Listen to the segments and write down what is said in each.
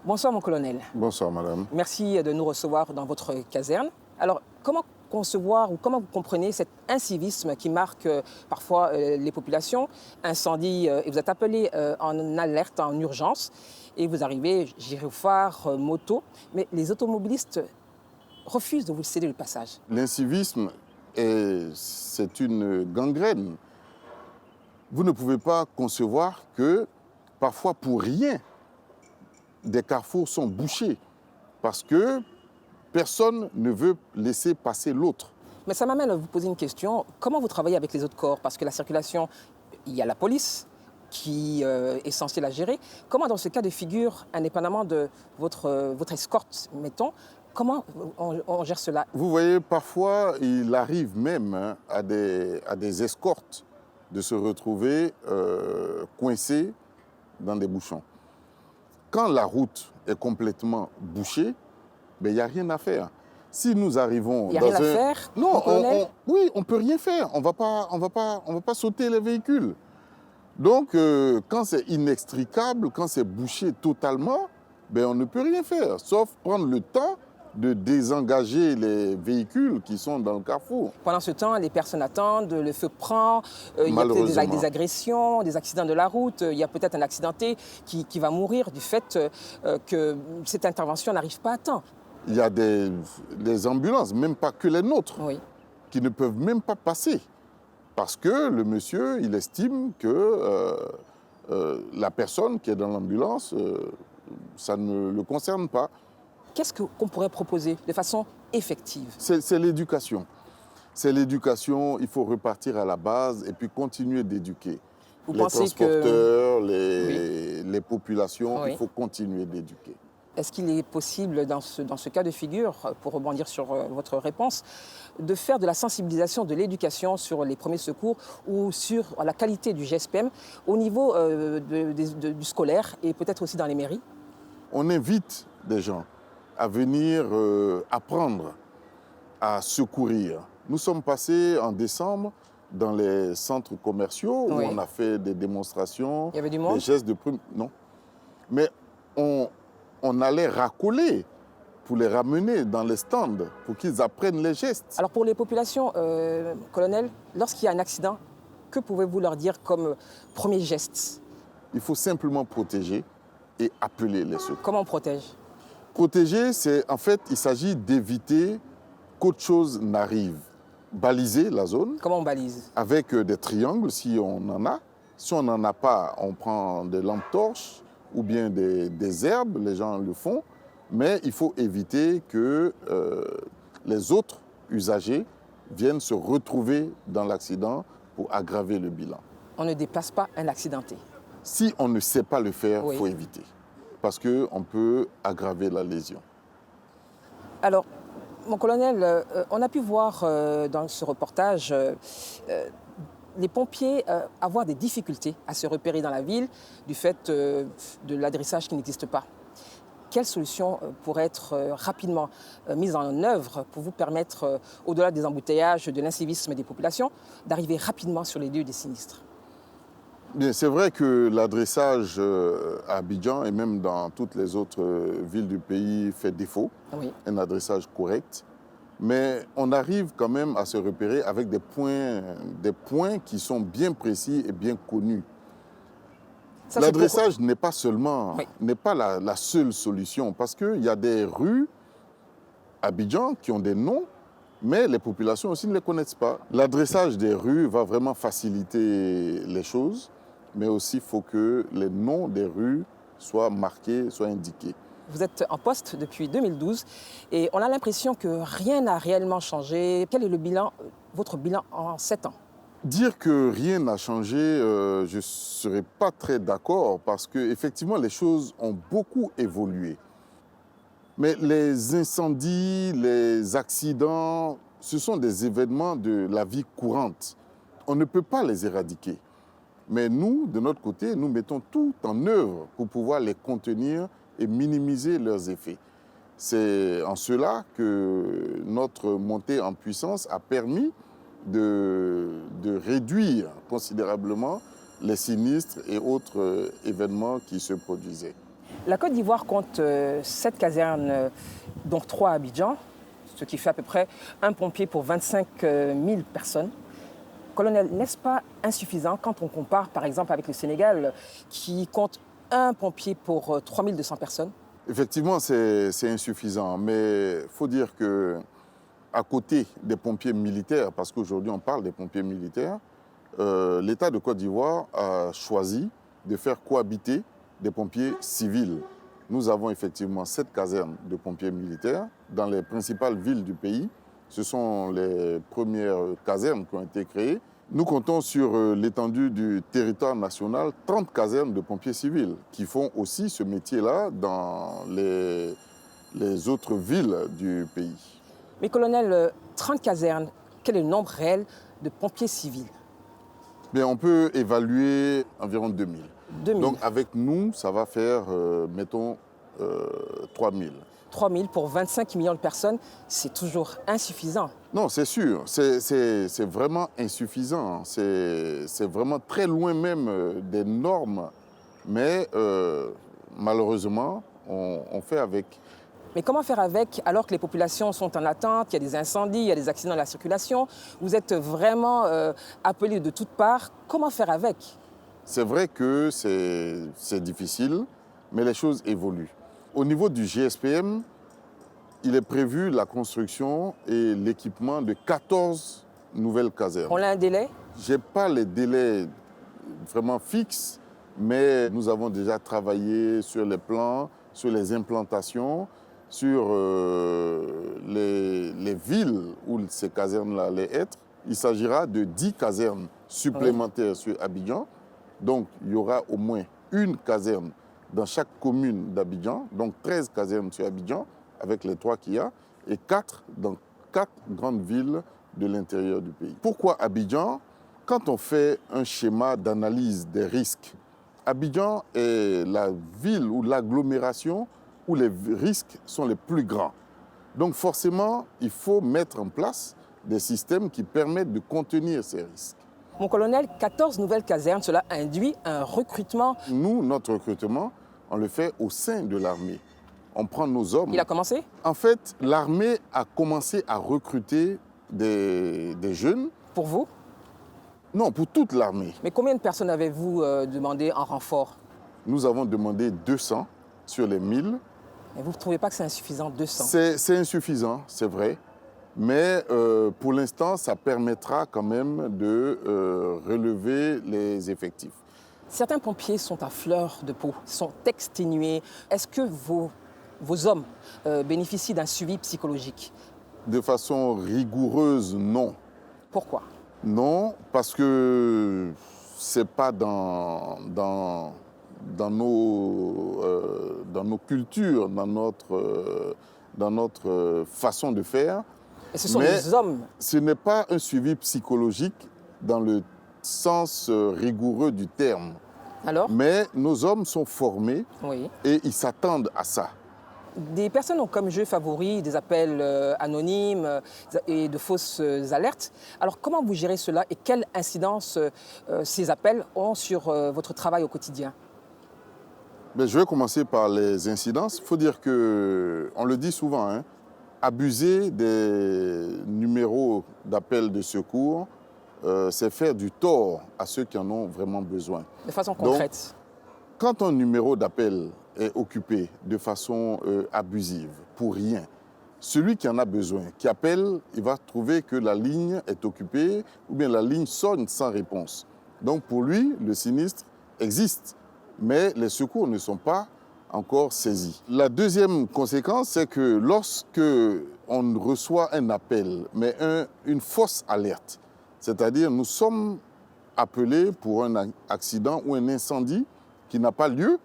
Bonsoir mon colonel. Bonsoir madame. Merci de nous recevoir dans votre caserne. Alors, comment concevoir ou comment vous comprenez cet incivisme qui marque parfois les populations? Incendie, et vous êtes appelé en alerte, en urgence, et vous arrivez gyrophare, moto, mais les automobilistes refusent de vous céder le passage. L'incivisme, c'est une gangrène. Vous ne pouvez pas concevoir que parfois pour rien, des carrefours sont bouchés parce que personne ne veut laisser passer l'autre. Mais ça m'amène à vous poser une question. Comment vous travaillez avec les autres corps? Parce que la circulation, il y a la police qui est censée la gérer. Comment, dans ce cas de figure, indépendamment de votre escorte, mettons, comment on gère cela? Vous voyez, parfois, il arrive même à des escortes de se retrouver coincés dans des bouchons. Quand la route est complètement bouchée, il n'y a rien à faire. Si nous arrivons Il n'y a dans rien à faire? Non, oui, on ne peut rien faire. On va pas sauter les véhicules. Donc, quand c'est inextricable, quand c'est bouché totalement, on ne peut rien faire, sauf prendre le temps de désengager les véhicules qui sont dans le carrefour. Pendant ce temps, les personnes attendent, le feu prend, il y a peut-être des agressions, des accidents de la route, il y a peut-être un accidenté qui va mourir du fait que cette intervention n'arrive pas à temps. Il y a des ambulances, même pas que les nôtres, Oui. qui ne peuvent même pas passer. Parce que le monsieur, il estime que la personne qui est dans l'ambulance, ça ne le concerne pas. Qu'est-ce qu'on pourrait proposer de façon effective? C'est l'éducation. C'est l'éducation, il faut repartir à la base et puis continuer d'éduquer. Les transporteurs, les populations, oui. Il faut continuer d'éduquer. Est-ce qu'il est possible, dans ce cas de figure, pour rebondir sur votre réponse, de faire de la sensibilisation, de l'éducation sur les premiers secours ou sur la qualité du GSPM au niveau du scolaire et peut-être aussi dans les mairies? On invite des gens à venir apprendre à secourir. Nous sommes passés en décembre dans les centres commerciaux où on a fait des démonstrations. Il y avait du monde? Des gestes de prime. Non. Mais on allait racoler pour les ramener dans les stands, pour qu'ils apprennent les gestes. Alors pour les populations, colonel, lorsqu'il y a un accident, que pouvez-vous leur dire comme premier geste? Il faut simplement protéger et appeler les secours. Comment on protège? Protéger, en fait, il s'agit d'éviter qu'autre chose n'arrive. Baliser la zone. Comment on balise? Avec des triangles, si on en a. Si on n'en a pas, on prend des lampes torches ou bien des herbes, les gens le font. Mais il faut éviter que les autres usagers viennent se retrouver dans l'accident pour aggraver le bilan. On ne déplace pas un accidenté. Si on ne sait pas le faire, il faut éviter. Parce qu'on peut aggraver la lésion. Alors, mon colonel, on a pu voir dans ce reportage les pompiers avoir des difficultés à se repérer dans la ville du fait de l'adressage qui n'existe pas. Quelle solution pourrait être rapidement mise en œuvre pour vous permettre, au-delà des embouteillages, de l'incivisme des populations, d'arriver rapidement sur les lieux des sinistres? Bien, c'est vrai que l'adressage à Abidjan et même dans toutes les autres villes du pays fait défaut, un adressage correct. Mais on arrive quand même à se repérer avec des points qui sont bien précis et bien connus. L'adressage n'est pas seulement, n'est pas la seule solution, parce qu'il y a des rues à Abidjan qui ont des noms, mais les populations aussi ne les connaissent pas. L'adressage des rues va vraiment faciliter les choses, mais aussi il faut que les noms des rues soient marqués, soient indiqués. Vous êtes en poste depuis 2012 et on a l'impression que rien n'a réellement changé. Quel est le bilan, votre bilan en 7 ans? Dire que rien n'a changé, je ne serais pas très d'accord parce qu'effectivement, les choses ont beaucoup évolué. Mais les incendies, les accidents, ce sont des événements de la vie courante. On ne peut pas les éradiquer. Mais nous, de notre côté, nous mettons tout en œuvre pour pouvoir les contenir et minimiser leurs effets. C'est en cela que notre montée en puissance a permis de réduire considérablement les sinistres et autres événements qui se produisaient. La Côte d'Ivoire compte 7 casernes, donc 3 à Abidjan, ce qui fait à peu près un pompier pour 25 000 personnes. Colonel, n'est-ce pas insuffisant quand on compare par exemple avec le Sénégal qui compte un pompier pour 3 200 personnes? Effectivement, c'est insuffisant, mais il faut dire que à côté des pompiers militaires, parce qu'aujourd'hui on parle des pompiers militaires, l'État de Côte d'Ivoire a choisi de faire cohabiter des pompiers civils. Nous avons effectivement 7 casernes de pompiers militaires dans les principales villes du pays. Ce sont les premières casernes qui ont été créées. Nous comptons sur l'étendue du territoire national 30 casernes de pompiers civils qui font aussi ce métier-là dans les autres villes du pays. Mais colonel, 30 casernes, quel est le nombre réel de pompiers civils? Bien, on peut évaluer environ 2000. 2000. Donc avec nous, ça va faire, mettons, 3000. 3000 pour 25 millions de personnes, c'est toujours insuffisant. Non, c'est sûr, c'est vraiment insuffisant. C'est vraiment très loin même des normes. Mais malheureusement, on fait avec. Mais comment faire avec alors que les populations sont en attente, il y a des incendies, il y a des accidents de la circulation, vous êtes vraiment appelés de toutes parts, comment faire avec? C'est vrai que c'est difficile, mais les choses évoluent. Au niveau du GSPM, il est prévu la construction et l'équipement de 14 nouvelles casernes. On a un délai? Je n'ai pas les délais vraiment fixes, mais nous avons déjà travaillé sur les plans, sur les implantations, sur les villes où ces casernes-là allaient être. Il s'agira de 10 casernes supplémentaires sur Abidjan. Donc, il y aura au moins une caserne dans chaque commune d'Abidjan, donc 13 casernes sur Abidjan, avec les 3 qu'il y a, et 4 dans 4 grandes villes de l'intérieur du pays. Pourquoi Abidjan? Quand on fait un schéma d'analyse des risques, Abidjan est la ville ou l'agglomération où les risques sont les plus grands. Donc forcément, il faut mettre en place des systèmes qui permettent de contenir ces risques. Mon colonel, 14 nouvelles casernes, cela induit un recrutement. Nous, notre recrutement, on le fait au sein de l'armée. On prend nos hommes. Il a commencé? En fait, l'armée a commencé à recruter des jeunes. Pour vous? Non, pour toute l'armée. Mais combien de personnes avez-vous demandé en renfort? Nous avons demandé 200 sur les 1000. Et vous ne trouvez pas que c'est insuffisant, 200? C'est insuffisant, c'est vrai. Mais pour l'instant, ça permettra quand même de relever les effectifs. Certains pompiers sont à fleur de peau, sont exténués. Est-ce que vos hommes bénéficient d'un suivi psychologique? De façon rigoureuse, non. Pourquoi? Non, parce que ce n'est pas dans nos cultures, dans notre façon de faire. Et ce sont Mais les hommes. Ce n'est pas un suivi psychologique dans le sens rigoureux du terme. Alors? Mais nos hommes sont formés Oui. et ils s'attendent à ça. Des personnes ont comme jeu favori des appels anonymes et de fausses alertes. Alors comment vous gérez cela et quelle incidence ces appels ont sur votre travail au quotidien? Mais je vais commencer par les incidences. Il faut dire que, on le dit souvent, hein, abuser des numéros d'appel de secours, c'est faire du tort à ceux qui en ont vraiment besoin. De façon concrète. Donc, quand un numéro d'appel est occupé de façon abusive, pour rien, celui qui en a besoin, qui appelle, il va trouver que la ligne est occupée ou bien la ligne sonne sans réponse. Donc pour lui, le sinistre existe, mais les secours ne sont pas encore saisis. La deuxième conséquence, c'est que lorsque on reçoit un appel, mais une fausse alerte, c'est-à-dire nous sommes appelés pour un accident ou un incendie qui n'a pas lieu,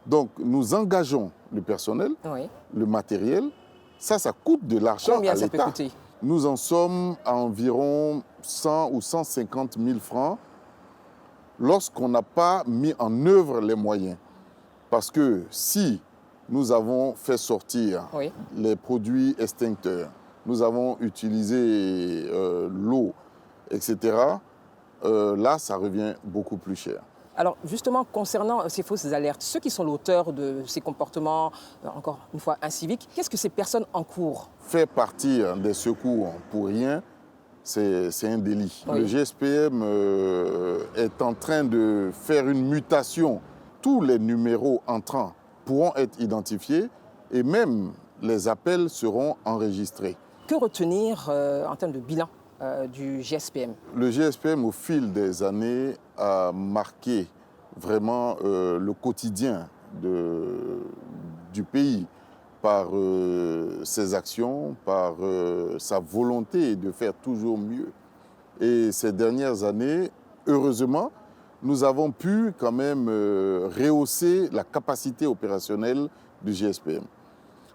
donc nous engageons le personnel, Oui. le matériel, ça coûte de l'argent à Combien ça peut l'État. coûter? Nous en sommes à environ 100 ou 150 000 francs lorsqu'on n'a pas mis en œuvre les moyens. Parce que si nous avons fait sortir Oui. les produits extincteurs, nous avons utilisé l'eau, etc., là, ça revient beaucoup plus cher. Alors justement, concernant ces fausses alertes, ceux qui sont l'auteurs de ces comportements, encore une fois, inciviques, qu'est-ce que ces personnes encourent? Faire partir des secours pour rien, c'est un délit. Oui. Le GSPM est en train de faire une mutation. Tous les numéros entrants pourront être identifiés et même les appels seront enregistrés. Que retenir en termes de bilan du GSPM? Le GSPM, au fil des années, a marqué vraiment le quotidien du pays par ses actions, par sa volonté de faire toujours mieux. Et ces dernières années, heureusement, nous avons pu quand même rehausser la capacité opérationnelle du GSPM.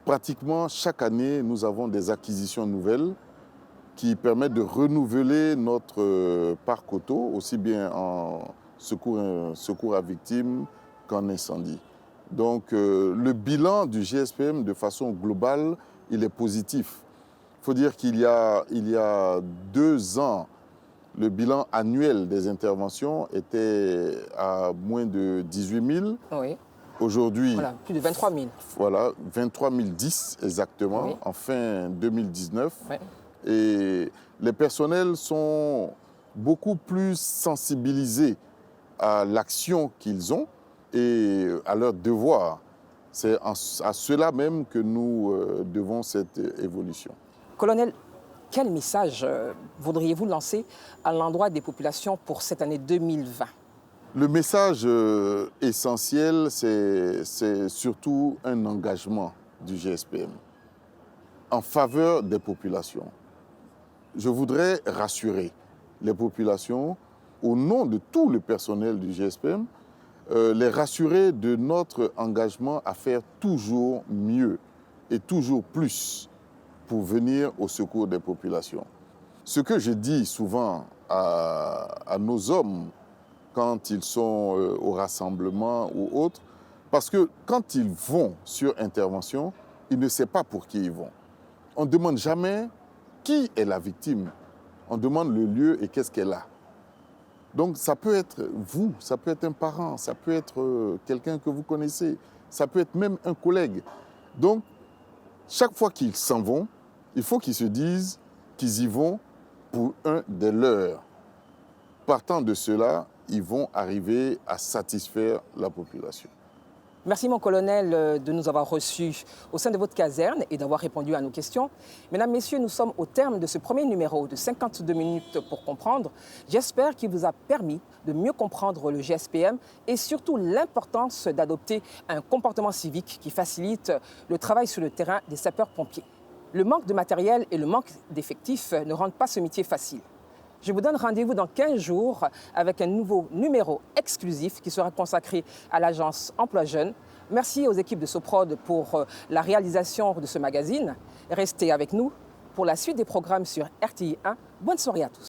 Pratiquement chaque année, nous avons des acquisitions nouvelles qui permettent de renouveler notre parc auto, aussi bien en secours à victimes qu'en incendie. Donc le bilan du GSPM, de façon globale, il est positif. Il faut dire qu'il y a 2 ans, le bilan annuel des interventions était à moins de 18 000. Oui. Aujourd'hui, Voilà, plus de 23 000. Voilà, 23 010 exactement, Oui. en fin 2019. Oui. Et les personnels sont beaucoup plus sensibilisés à l'action qu'ils ont et à leur devoir. C'est à cela même que nous devons cette évolution. Colonel, quel message voudriez-vous lancer à l'endroit des populations pour cette année 2020? Le message essentiel, c'est surtout un engagement du GSPM en faveur des populations. Je voudrais rassurer les populations au nom de tout le personnel du GSPM, les rassurer de notre engagement à faire toujours mieux et toujours plus pour venir au secours des populations. Ce que je dis souvent à nos hommes quand ils sont au rassemblement ou autre, parce que quand ils vont sur intervention, ils ne savent pas pour qui ils vont. On ne demande jamais qui est la victime. On demande le lieu et qu'est-ce qu'elle a. Donc ça peut être vous, ça peut être un parent, ça peut être quelqu'un que vous connaissez, ça peut être même un collègue. Donc chaque fois qu'ils s'en vont, il faut qu'ils se disent qu'ils y vont pour un des leurs. Partant de cela, ils vont arriver à satisfaire la population. Merci mon colonel de nous avoir reçus au sein de votre caserne et d'avoir répondu à nos questions. Mesdames, Messieurs, nous sommes au terme de ce premier numéro de 52 minutes pour comprendre. J'espère qu'il vous a permis de mieux comprendre le GSPM et surtout l'importance d'adopter un comportement civique qui facilite le travail sur le terrain des sapeurs-pompiers. Le manque de matériel et le manque d'effectifs ne rendent pas ce métier facile. Je vous donne rendez-vous dans 15 jours avec un nouveau numéro exclusif qui sera consacré à l'agence Emploi Jeunes. Merci aux équipes de Soprod pour la réalisation de ce magazine. Restez avec nous pour la suite des programmes sur RTI 1. Bonne soirée à tous.